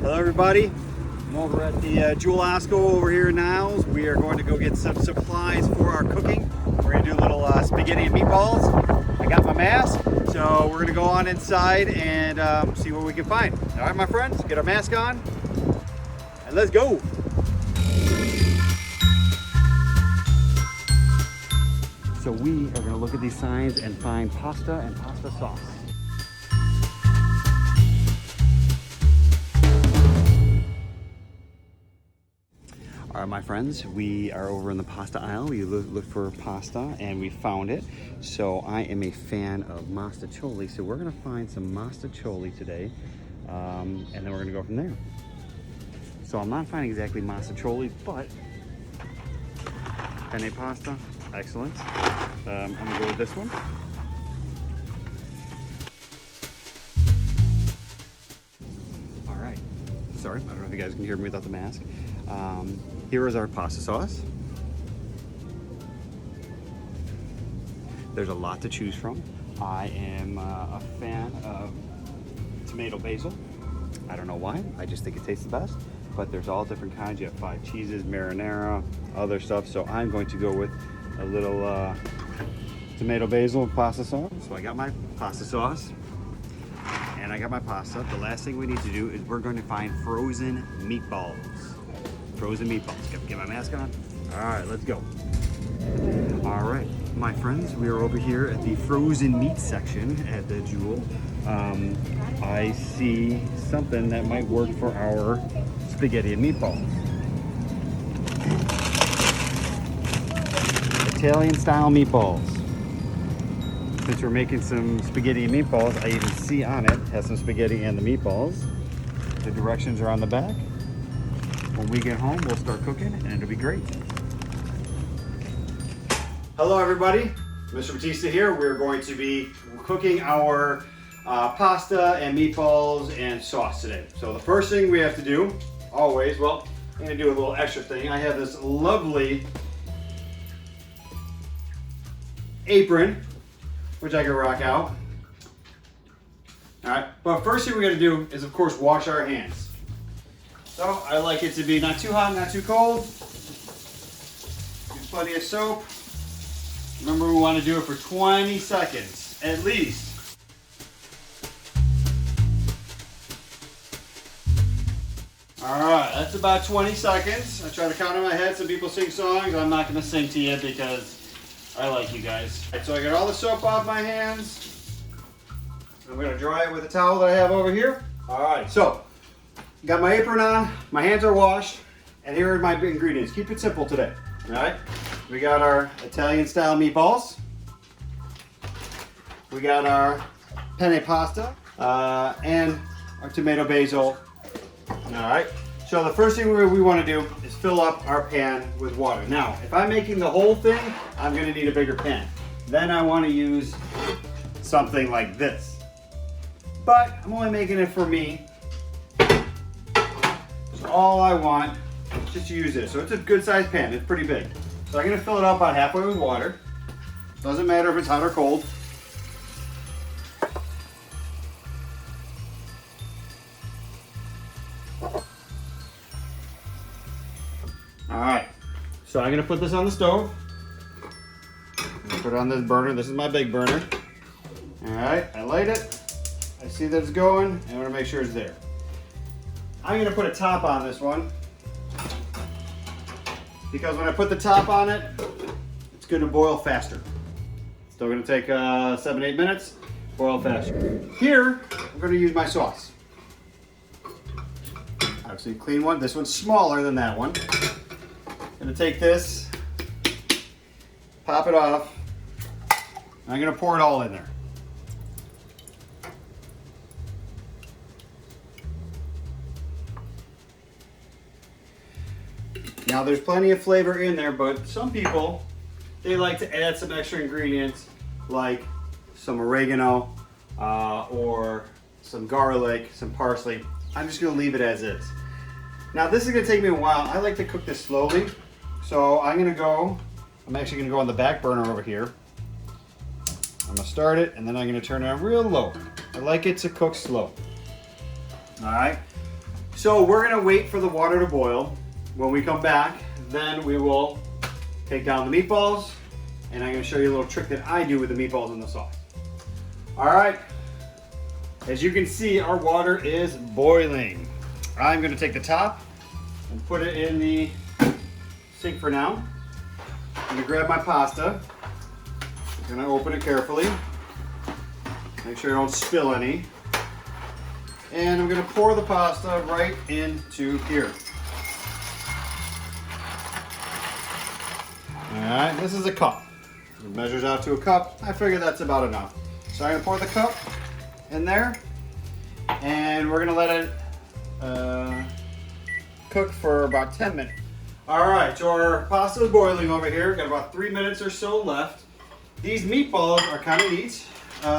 Hello everybody, I'm over at the Jewel Osco over here in Niles. We are going to go get some supplies for our cooking. We're going to do a little spaghetti and meatballs. I got my mask, so we're going to go on inside and see what we can find. All right, my friends, get our mask on and let's go. So we are going to look at these signs and find pasta and pasta sauce. All right, my friends, we are over in the pasta aisle. We look for pasta and we found it. So I am a fan of mostaccioli. So we're gonna find some mostaccioli today and then we're gonna go from there. So I'm not finding exactly mostaccioli, but penne pasta, excellent. I'm gonna go with this one. All right, sorry, I don't know if you guys can hear me without the mask. Here is our pasta sauce. There's a lot to choose from. I am a fan of tomato basil. I don't know why, I just think it tastes the best, but there's all different kinds. You have 5 cheeses, marinara, other stuff. So I'm going to go with a little tomato basil pasta sauce. So I got my pasta sauce and I got my pasta. The last thing we need to do is we're going to find frozen meatballs. Frozen meatballs. Get my mask on. All right, let's go. All right, my friends, we are over here at the frozen meat section at the Jewel. I see something that might work for our spaghetti and meatballs. Italian style meatballs. Since we're making some spaghetti and meatballs, I even see on it has some spaghetti and the meatballs. The directions are on the back. When we get home, we'll start cooking and it'll be great. Hello everybody, Mr. Batista here. We're going to be cooking our pasta and meatballs and sauce today. So the first thing we have to do, always, well, I'm gonna do a little extra thing. I have this lovely apron, which I can rock out. All right, but first thing we gotta do is of course wash our hands. So I like it to be not too hot, not too cold. Use plenty of soap. Remember, we want to do it for 20 seconds, at least. All right, that's about 20 seconds. I try to count in my head. Some people sing songs. I'm not going to sing to you because I like you guys. All right, so I got all the soap off my hands. I'm going to dry it with a towel that I have over here. All right, so got my apron on, my hands are washed, and here are my ingredients. Keep it simple today, all right? We got our Italian style meatballs. We got our penne pasta and our tomato basil. All right, so the first thing we want to do is fill up our pan with water. Now, if I'm making the whole thing, I'm gonna need a bigger pan. Then I want to use something like this. But I'm only making it for me. All I want is just to use this. So it's a good sized pan, it's pretty big. So I'm gonna fill it up about halfway with water. Doesn't matter if it's hot or cold. All right, so I'm gonna put this on the stove. I'm gonna put it on this burner. This is my big burner. All right, I light it. I see that it's going. I wanna make sure it's there. I'm gonna put a top on this one because when I put the top on it, it's gonna boil faster. Still gonna take 7-8 minutes, boil faster. Here, I'm gonna use my sauce. Obviously clean one. This one's smaller than that one. I'm gonna take this, pop it off, and I'm gonna pour it all in there. Now there's plenty of flavor in there, but some people, they like to add some extra ingredients like some oregano or some garlic, some parsley. I'm just gonna leave it as is. Now this is gonna take me a while. I like to cook this slowly. So I'm actually gonna go on the back burner over here. I'm gonna start it and then I'm gonna turn it on real low. I like it to cook slow. All right. So we're gonna wait for the water to boil. When we come back, then we will take down the meatballs, and I'm gonna show you a little trick that I do with the meatballs in the sauce. All right, as you can see, our water is boiling. I'm gonna take the top and put it in the sink for now. I'm gonna grab my pasta. I'm gonna open it carefully. Make sure I don't spill any. And I'm gonna pour the pasta right into here. All right, this is a cup. It measures out to a cup. I figure that's about enough. So I'm gonna pour the cup in there, and we're gonna let it cook for about 10 minutes. All right, so our pasta is boiling over here. Got about 3 minutes or so left. These meatballs are kind of neat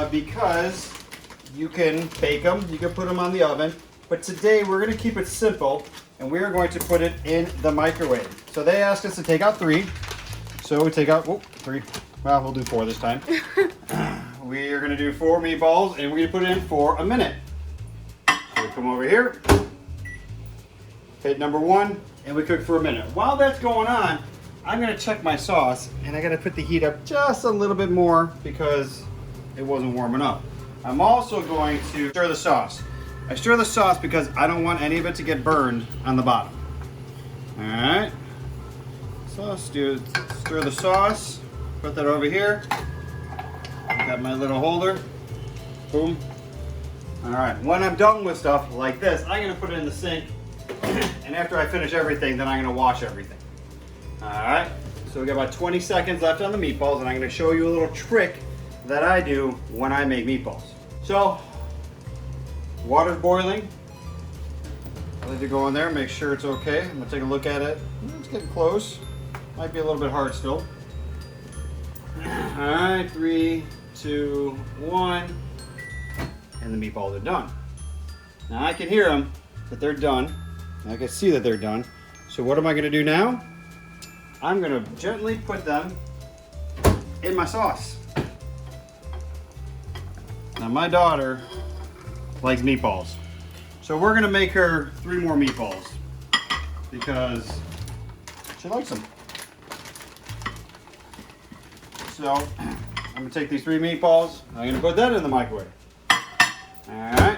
because you can bake them, you can put them on the oven, but today we're gonna keep it simple, and we are going to put it in the microwave. So they asked us to take out 3. So we take out, 3. Well, we'll do 4 this time. We are gonna do 4 meatballs, and we're gonna put it in for a minute. So we come over here, hit number 1, and we cook for a minute. While that's going on, I'm gonna check my sauce, and I gotta put the heat up just a little bit more because it wasn't warm enough. I'm also going to stir the sauce. I stir the sauce because I don't want any of it to get burned on the bottom. All right. So stir the sauce. Put that over here. Got my little holder. Boom. All right. When I'm done with stuff like this, I'm gonna put it in the sink. And after I finish everything, then I'm gonna wash everything. All right. So we got about 20 seconds left on the meatballs, and I'm gonna show you a little trick that I do when I make meatballs. So, water's boiling. I let it go in there, make sure it's okay. I'm gonna take a look at it. It's getting close. Might be a little bit hard still. All right, 3, 2, 1. And the meatballs are done. Now I can hear them, that they're done. I can see that they're done. So what am I gonna do now? I'm gonna gently put them in my sauce. Now my daughter likes meatballs. So we're gonna make her 3 more meatballs because she likes them. So I'm gonna take these 3 meatballs, I'm gonna put that in the microwave. All right,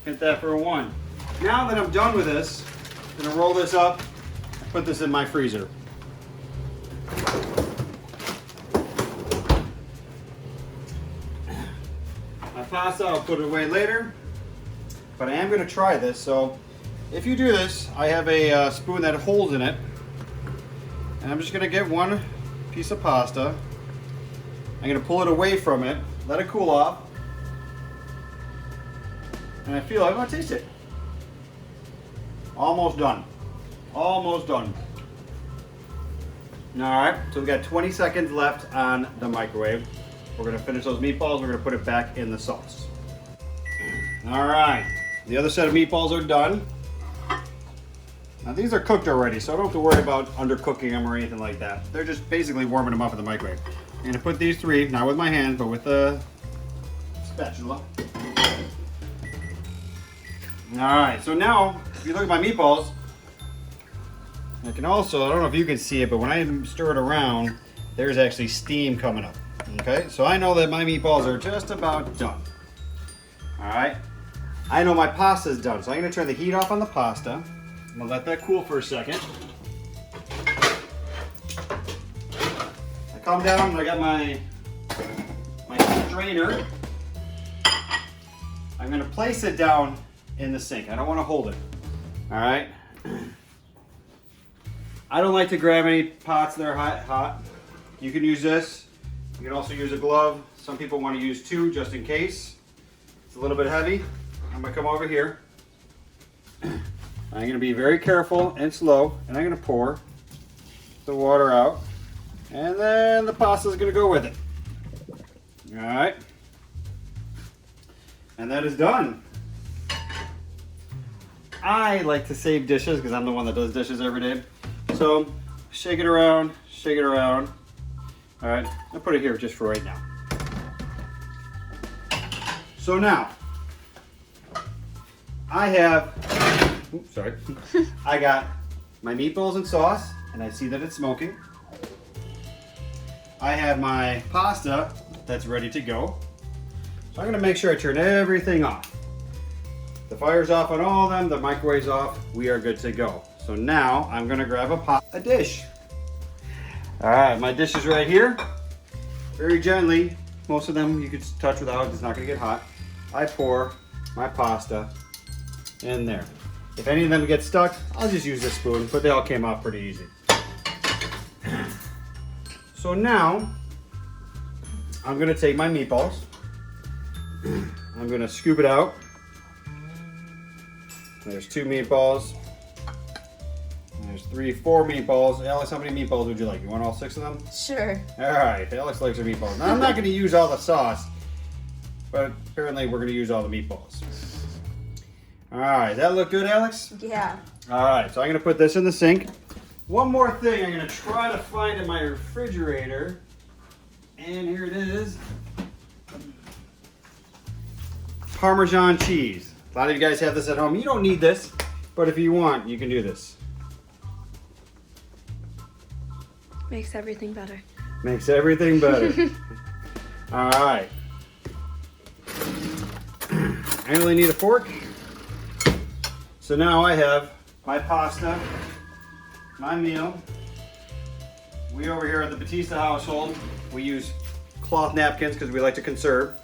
hit that for a 1. Now that I'm done with this, I'm gonna roll this up and put this in my freezer. My pasta, I'll put it away later, but I am going to try this. So if you do this, I have a spoon that has holes in it, and I'm just going to get 1 piece of pasta. I'm going to pull it away from it, let it cool off, and I feel I'm going to taste it. Almost done. Almost done. All right, so we got 20 seconds left on the microwave. We're gonna finish those meatballs. We're gonna put it back in the sauce. All right, the other set of meatballs are done. Now these are cooked already, so I don't have to worry about undercooking them or anything like that. They're just basically warming them up in the microwave. I'm gonna put these 3, not with my hand, but with the spatula. All right, so now, if you look at my meatballs, I can also, I don't know if you can see it, but when I stir it around, there's actually steam coming up. Okay, so I know that my meatballs are just about done. All right, I know my pasta is done, so I'm gonna turn the heat off on the pasta. I'm gonna let that cool for a second. I come down, I got my strainer. I'm gonna place it down in the sink. I don't wanna hold it. All right. I don't like to grab any pots that are hot. You can use this. You can also use a glove. Some people want to use 2 just in case. It's a little bit heavy. I'm gonna come over here. I'm gonna be very careful and slow, and I'm gonna pour the water out, and then the pasta is gonna go with it. All right, and that is done. I like to save dishes because I'm the one that does dishes every day. So shake it around, shake it around. All right, I'll put it here just for right now. So now, I have oops, sorry. I got my meatballs and sauce, and I see that it's smoking. I have my pasta that's ready to go. So I'm gonna make sure I turn everything off. The fire's off on all of them, the microwave's off, we are good to go. So now I'm gonna grab a dish. All right, my dish is right here. Very gently, most of them you could touch without, it's not gonna get hot. I pour my pasta in there. If any of them get stuck, I'll just use this spoon, but they all came off pretty easy. So now, I'm gonna take my meatballs. I'm gonna scoop it out. There's 2 meatballs. There's 3, 4 meatballs. Alex, how many meatballs would you like? You want all 6 of them? Sure. All right, Alex likes her meatballs. Now, I'm not gonna use all the sauce, but apparently we're gonna use all the meatballs. All right, that look good, Alex? Yeah. All right, so I'm gonna put this in the sink. One more thing I'm gonna try to find in my refrigerator, and here it is. Parmesan cheese. A lot of you guys have this at home. You don't need this, but if you want, you can do this. Makes everything better. Makes everything better. All right. I only need a fork. So now I have my pasta, my meal. We over here at the Batista household, we use cloth napkins because we like to conserve.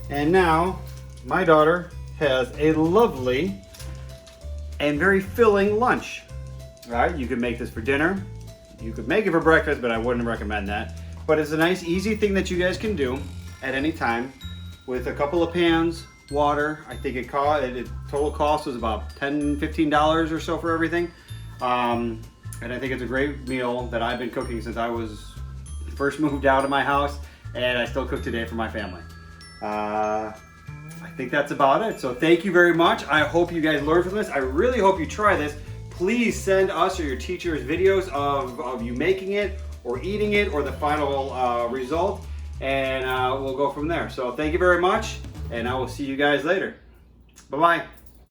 And now my daughter has a lovely and very filling lunch. All right, you can make this for dinner. You could make it for breakfast, but I wouldn't recommend that. But it's a nice, easy thing that you guys can do at any time with a couple of pans, water. I think it total cost was about $10, $15 or so for everything. And I think it's a great meal that I've been cooking since I was first moved out of my house, and I still cook today for my family. I think that's about it. So thank you very much. I hope you guys learned from this. I really hope you try this. Please send us or your teachers videos of you making it or eating it or the final result, and we'll go from there. So thank you very much, and I will see you guys later. Bye-bye.